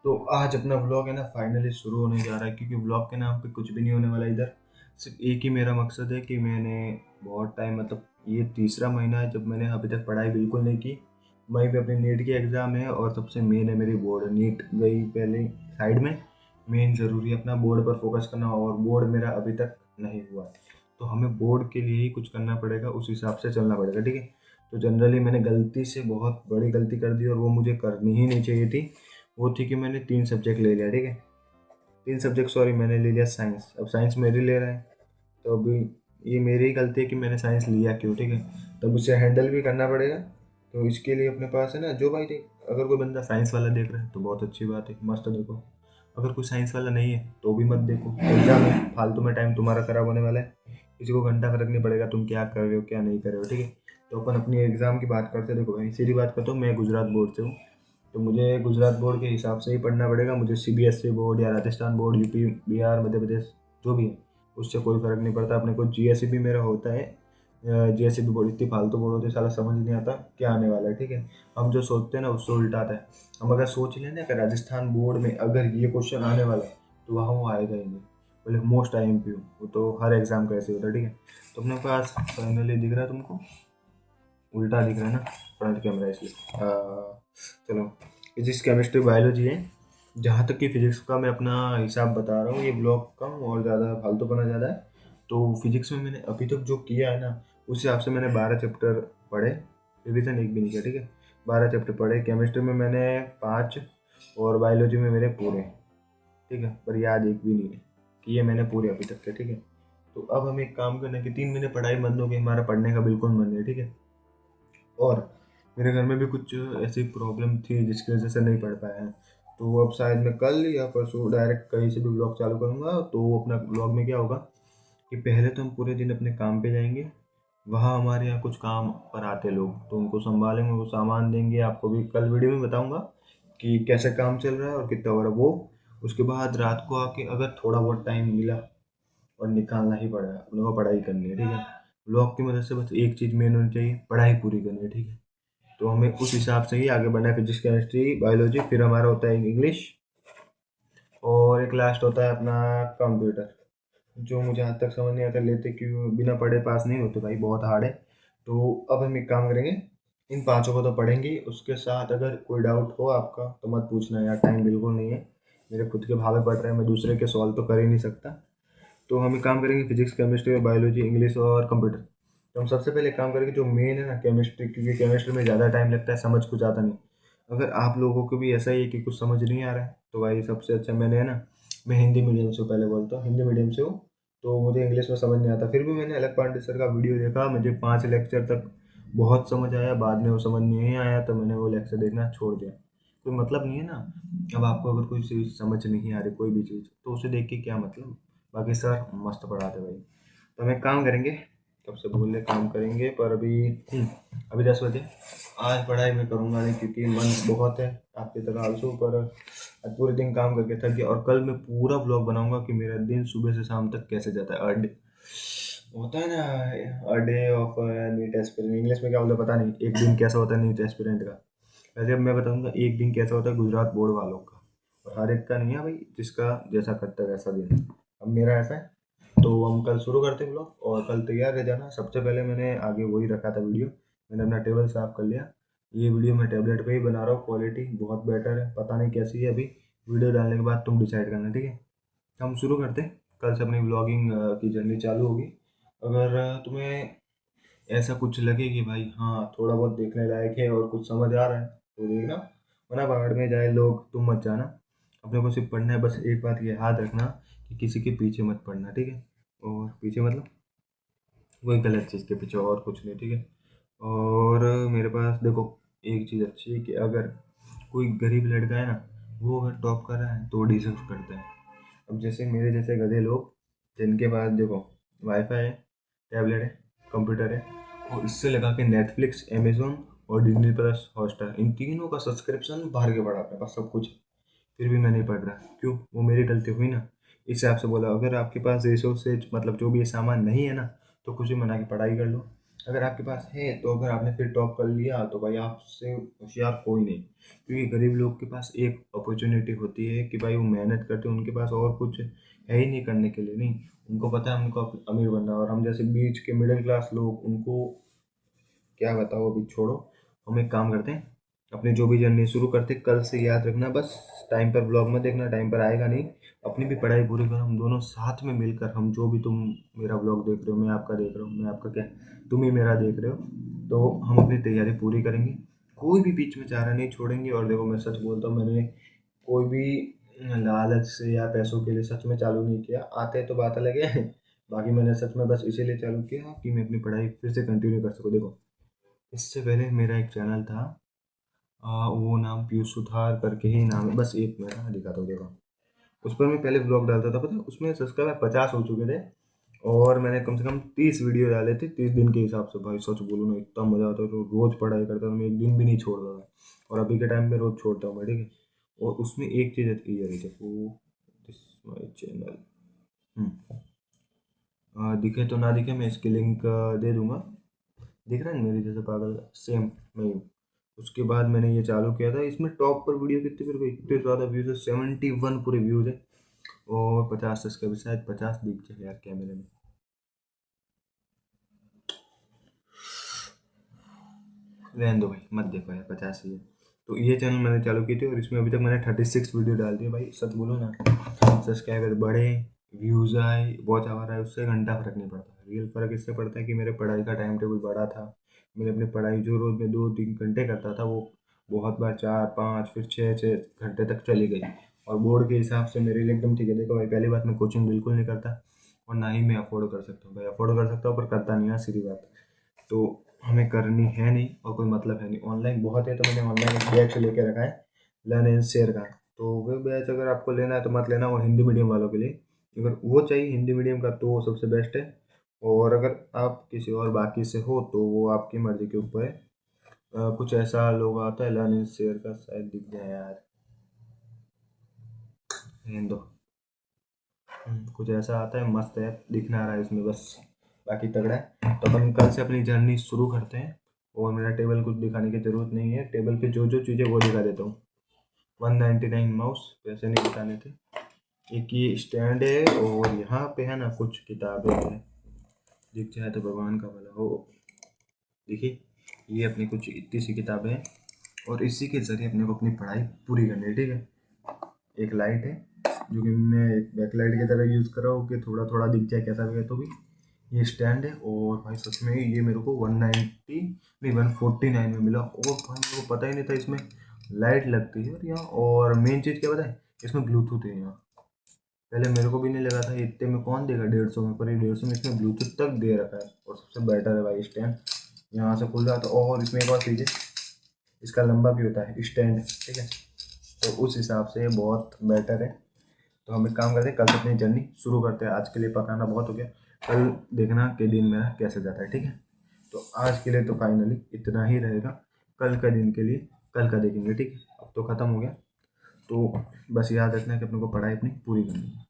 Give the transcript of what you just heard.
तो आज अपना व्लॉग है ना फाइनली शुरू होने जा रहा है, क्योंकि व्लॉग के नाम पे कुछ भी नहीं होने वाला इधर। सिर्फ एक ही मेरा मकसद है कि मैंने बहुत टाइम, मतलब ये तीसरा महीना है जब मैंने अभी तक पढ़ाई बिल्कुल नहीं की। वहीं पे अपनी नीट की एग्ज़ाम है और सबसे मेन है मेरी बोर्ड। नीट गई पहले साइड में, मेन ज़रूरी है अपना बोर्ड पर फोकस करना, और बोर्ड मेरा अभी तक नहीं हुआ है। तो हमें बोर्ड के लिए ही कुछ करना पड़ेगा, उस हिसाब से चलना पड़ेगा, ठीक है। तो जनरली मैंने गलती से बहुत बड़ी गलती कर दी और वो मुझे करनी ही नहीं चाहिए थी। वो थी कि मैंने 3 सब्जेक्ट ले लिया, ठीक है। 3 सब्जेक्ट, सॉरी, मैंने ले लिया साइंस। अब साइंस मेरी ले रहा है, तो अभी ये मेरी ही गलती है कि मैंने साइंस लिया क्यों, ठीक है। तब उसे हैंडल भी करना पड़ेगा। तो इसके लिए अपने पास है ना, जो भाई देख, अगर कोई बंदा साइंस वाला देख रहा है तो बहुत अच्छी बात है, मस्त देखो। अगर कोई साइंस वाला नहीं है तो भी मत देखो। एग्जाम में फालतू में टाइम तुम्हारा खराब होने वाला है। किसी को घंटा फर्क नहीं पड़ेगा तुम क्या कर रहे हो क्या नहीं कर रहे हो, ठीक है। तो अपन अपनी एग्जाम की बात करते हैं। देखो भाई, सीधी बात करता हूँ, मैं गुजरात बोर्ड से हूँ। तो मुझे गुजरात बोर्ड के हिसाब से ही पढ़ना पड़ेगा। मुझे सीबीएसई बोर्ड या राजस्थान बोर्ड, यूपी, बिहार, मध्य प्रदेश, जो भी है, उससे कोई फ़र्क नहीं पड़ता। अपने को जीएसई भी मेरा होता है। जीएसई भी बोर्ड इतनी फालतू बोर्ड होती है, साला समझ ही नहीं आता क्या आने वाला है, ठीक है। हम जो सोचते हैं ना उससे उल्टा आता है। हम अगर सोच लें ना कि राजस्थान बोर्ड में अगर ये क्वेश्चन आने वाला है तो वहाँ वो आएगा ही नहीं। बोले मोस्ट आई एम पी, वो तो हर एग्जाम का ऐसे होता है, ठीक है। तो अपने पास फाइनली दिख रहा है तुमको, उल्टा दिख रहा है ना, फ्रंट कैमरा इसलिए। चलो, फिजिक्स केमिस्ट्री बायोलॉजी है। जहाँ तक कि फिजिक्स का मैं अपना हिसाब बता रहा हूँ, ये ब्लॉक कम और ज़्यादा फालतूपना ज़्यादा है। तो फिजिक्स में मैंने अभी तक जो किया है ना, उस हिसाब से मैंने 12 चैप्टर पढ़े, रिविज़न एक भी नहीं किया, ठीक है। 12 चैप्टर पढ़े। केमिस्ट्री में मैंने 5 और बायोलॉजी में मेरे पूरे, ठीक है, पर याद एक भी नहीं है कि ये मैंने पूरे अभी तक के, ठीक है। तो अब हम एक काम करना कि 3 महीने पढ़ाई बंद हो गई, हमारा पढ़ने का बिल्कुल मन नहीं, ठीक है। और मेरे घर में भी कुछ ऐसी प्रॉब्लम थी जिसकी वजह से नहीं पढ़ पाया है। तो अब शायद मैं कल या परसों डायरेक्ट कहीं से भी ब्लॉग चालू करूँगा। तो अपना ब्लॉग में क्या होगा कि पहले तो हम पूरे दिन अपने काम पे जाएंगे। वहाँ हमारे यहाँ कुछ काम पर आते लोग, तो उनको संभालेंगे, वो सामान देंगे। आपको भी कल वीडियो में बताऊँगा कि कैसे काम चल रहा है और कितना हो रहा है वो। उसके बाद रात को आके अगर थोड़ा बहुत टाइम मिला, और निकालना ही पड़ेगा, अपने को पढ़ाई करनी है, ठीक है। ब्लॉग की मदद से बस एक चीज़ मेन होनी चाहिए, पढ़ाई पूरी करनी है, ठीक है। तो हमें उस हिसाब से ही आगे बढ़ना है। फिजिक्स केमिस्ट्री बायोलॉजी, फिर हमारा होता है इंग्लिश, और एक लास्ट होता है अपना कंप्यूटर, जो मुझे आज तक समझ नहीं आता लेते क्यों, बिना पढ़े पास नहीं होते भाई, बहुत हार्ड है। तो अब हम एक काम करेंगे, इन पांचों को तो पढ़ेंगे ही, उसके साथ अगर कोई डाउट हो आपका तो मत पूछना यार, टाइम बिल्कुल नहीं है। मेरे खुद के भावे पढ़ रहे हैं, मैं दूसरे के सॉल्व तो कर ही नहीं सकता। तो हम एक काम करेंगे, फिजिक्स केमिस्ट्री और बायोलॉजी, इंग्लिश और कंप्यूटर। तो हम सबसे पहले एक काम करेंगे, जो मेन है ना केमिस्ट्री, क्योंकि केमिस्ट्री में ज़्यादा टाइम लगता है, समझ कुछ आता नहीं। अगर आप लोगों को भी ऐसा ही है कि कुछ समझ नहीं आ रहा है, तो भाई सबसे अच्छा मैंने है ना, मैं हिंदी मीडियम से हूँ, पहले बोलता हूँ हिंदी मीडियम से हूँ। तो मुझे इंग्लिश में समझ नहीं आता, फिर भी मैंने अलग पांडे सर का वीडियो देखा, मुझे 5 लेक्चर तक बहुत समझ आया। बाद में वो समझ नहीं आया तो मैंने वो लेक्चर देखना छोड़ दिया। कोई मतलब नहीं है ना। अब आपको अगर कोई चीज़ समझ नहीं आ रही, कोई भी चीज़, तो उसे देख के क्या मतलब। बाकी सर मस्त पढ़ाते भाई। तो हम एक काम करेंगे, कब से बोल रहे काम करेंगे, पर अभी अभी 10 बजे। आज पढ़ाई मैं करूँगा नहीं, क्योंकि मन बहुत है आपकी तरह आलसू, पर आज पूरे दिन काम करके थक गया। और कल मैं पूरा ब्लॉग बनाऊंगा कि मेरा दिन सुबह से शाम तक कैसे जाता है। अ डे होता है ना, a day of NEET aspirant, English में क्या बोलते हैं पता नहीं, एक दिन कैसा होता है नीट एस्पिरेंट का। वैसे अब मैं बताऊंगा एक दिन कैसा होता है गुजरात बोर्ड वालों का। और हर एक का नहीं है भाई, जिसका जैसा करता है वैसा दिन। अब मेरा ऐसा है। तो हम कल शुरू करते हैं ब्लॉग, और कल तैयार रह जाना। सबसे पहले मैंने आगे वही रखा था वीडियो, मैंने अपना टेबल साफ कर लिया। ये वीडियो मैं टैबलेट पे ही बना रहा हूँ, क्वालिटी बहुत बेटर है, पता नहीं कैसी है, अभी वीडियो डालने के बाद तुम डिसाइड करना, ठीक है। तो हम शुरू करते हैं, कल से अपनी ब्लॉगिंग की जर्नी चालू होगी। अगर तुम्हें ऐसा कुछ लगे कि भाई हाँ थोड़ा बहुत देखने लायक है और कुछ समझ आ रहा है तो देखना, वरना भाड़ में जाए लोग, तुम मत जाना। अपने को सिर्फ पढ़ना है, बस एक बात ये याद रखना कि किसी के पीछे मत पढ़ना, ठीक है। और पीछे मतलब कोई गलत चीज़ के पीछे, और कुछ नहीं, ठीक है। और मेरे पास देखो एक चीज़ अच्छी है कि अगर कोई गरीब लड़का है ना, वो अगर टॉप कर रहा है तो डिजर्व करता है। अब जैसे मेरे जैसे गधे लोग, जिनके पास देखो वाईफाई है, टैबलेट है, कंप्यूटर है, और इससे लगा के नेटफ्लिक्स, अमेजोन और डिज्नी प्लस हॉटस्टार, इन तीनों का सब्सक्रिप्शन भर के पड़ा अपने पास सब कुछ, फिर भी मैं नहीं पढ़ रहा, क्यों? वो मेरी गलती हुई ना। इस हिसाब से बोला, अगर आपके पास रिसोर्सेज, मतलब जो भी ये सामान नहीं है ना, तो खुशी मना के पढ़ाई कर लो। अगर आपके पास है तो अगर आपने फिर टॉप कर लिया तो भाई आपसे होशियार कोई नहीं, क्योंकि गरीब लोग के पास एक अपॉर्चुनिटी होती है कि भाई वो मेहनत करते हैं, उनके पास और कुछ है ही नहीं करने के लिए, नहीं, उनको पता है उनको अमीर बनना है। और हम जैसे बीच के मिडिल क्लास लोग, उनको क्या बताओ, अभी छोड़ो। हम एक काम करते हैं, अपनी जो भी जर्नी शुरू करते हैं, कल से याद रखना बस, टाइम पर ब्लॉग मत देखना, टाइम पर आएगा नहीं। अपनी भी पढ़ाई पूरी करो, हम दोनों साथ में मिलकर, हम जो भी, तुम मेरा ब्लॉग देख रहे हो, मैं आपका देख रहा हूँ, मैं आपका क्या, तुम ही मेरा देख रहे हो, तो हम अपनी तैयारी पूरी करेंगे, कोई भी बीच में चारा नहीं छोड़ेंगे। और देखो मैं सच बोलता हूँ, मैंने कोई भी लालच से या पैसों के लिए सच में चालू नहीं किया, आते तो बात अलग है। बाकी मैंने सच में बस इसीलिए चालू किया कि मैं अपनी पढ़ाई फिर से कंटिन्यू कर सकूँ। देखो इससे पहले मेरा एक चैनल था, वो नाम पीयूष सुथार करके ही नाम है, बस एक मेरा दिखाता हूँ देखो। उस पर मैं पहले ब्लॉग डालता था, पता है उसमें सब्सक्राइबर 50 हो चुके थे, और मैंने कम से कम 30 वीडियो डाले थे 30 दिन के हिसाब से। भाई सच बोलूँ ना, इतना मज़ा आता था, रोज़ पढ़ाई करता था मैं, एक दिन भी नहीं छोड़ता था। और अभी के टाइम में रोज़ छोड़ता हूँ मैं, ठीक है। और उसमें एक चीज़ ये रही देखो, दिस माई चैनल, दिखे तो ना दिखे, मैं इसकी लिंक दे दूंगा। दिख रहा है ना मेरी जैसे पागल, सेम मैं हूँ। उसके बाद मैंने ये चालू किया था, इसमें टॉप पर वीडियो कितने फिर गई, इतने ज़्यादा व्यूज़ है, 71 पूरे व्यूज़ है, और 50 सब्सक्राइबर, शायद 50 दिख जाए यार कैमरे में। रहने दो भाई, मत देखो यार, 50 ही है। तो ये चैनल मैंने चालू की थी, और इसमें अभी तक मैंने 36 वीडियो डाल दी है। भाई सच बोलो ना, सब्सक्राइबर बढ़े, व्यूज़ आए, वॉच आवर आए, उससे घंटा फर्क नहीं पड़ता। रियल फ़र्क इससे पड़ता है कि मेरे पढ़ाई का टाइम टेबल बढ़ा था। मैंने अपनी पढ़ाई जो रोज़ में 2-3 घंटे करता था, वो बहुत बार 4-5 फिर 6-6 घंटे तक चली गई। और बोर्ड के हिसाब से मेरे लिए एकदम ठीक है। देखो भाई, पहली बात, मैं कोचिंग बिल्कुल नहीं करता, और ना ही मैं अफोर्ड कर सकता हूँ। भाई अफोर्ड कर सकता हूँ पर करता नहीं है, सीधी बात। तो हमें करनी है नहीं, और कोई मतलब है नहीं। ऑनलाइन बहुत है, तो मैंने ऑनलाइन एक बैच लेके रखा है, लर्न एंड शेयर का। तो वो बैच अगर आपको लेना है तो मत लेना, वो हिंदी मीडियम वालों के लिए। अगर वो चाहिए हिंदी मीडियम का तो वो सबसे बेस्ट है। और अगर आप किसी और बाकी से हो तो वो आपकी मर्ज़ी के ऊपर है। कुछ ऐसा लोग आता है, लर्न एंड शेयर का, शायद दिख जाए यार, रहने दो। कुछ ऐसा आता है, मस्त है, दिख ना रहा है इसमें बस, बाकी तगड़ा है। तो अपन कल से अपनी जर्नी शुरू करते हैं। और मेरा टेबल कुछ दिखाने की ज़रूरत नहीं है, टेबल पे जो जो चीज़ें वो दिखा देता हूँ। 199 माउस, पैसे नहीं दिखाने थे। एक ये स्टैंड है, और यहाँ पे है ना कुछ किताबें हैं, दिख जाए तो भगवान का भला हो। देखिए, ये अपनी कुछ इतनी सी किताबें हैं, और इसी के ज़रिए अपने को अपनी पढ़ाई पूरी करनी है, ठीक है। एक लाइट है, जो कि मैं एक बैक लाइट की तरह यूज़ कर रहा हूँ, कि थोड़ा थोड़ा दिख जाए कैसा भी है तो भी। ये स्टैंड है, और भाई सच में ये मेरे को 190 नहीं 149 में मिला, और भाई मेरे को पता ही नहीं था इसमें लाइट लगती है। और यहाँ और मेन चीज़ क्या पता है, इसमें ब्लूटूथ है यहाँ। पहले मेरे को भी नहीं लगा था, इतने में कौन देगा 150 में, पर ये 150 में इसमें ब्लूटूथ तक दे रखा है। और सबसे बेटर है भाई स्टैंड, यहाँ से खुल रहा था। और इसमें एक और चीज़ है, इसका लंबा भी होता है स्टैंड, ठीक है। तो उस हिसाब से ये बहुत बेटर है। तो हम एक काम करते हैं, कल से अपनी जर्नी शुरू करते हैं। आज के लिए पकाना बहुत हो गया, कल देखना कि दिन मेरा कैसे जाता है, ठीक है। तो आज के लिए तो फाइनली इतना ही रहेगा, कल का दिन के लिए कल का देखेंगे, ठीक है। अब तो ख़त्म हो गया, तो बस याद रखना कि अपने को पढ़ाई अपनी पूरी करनी है।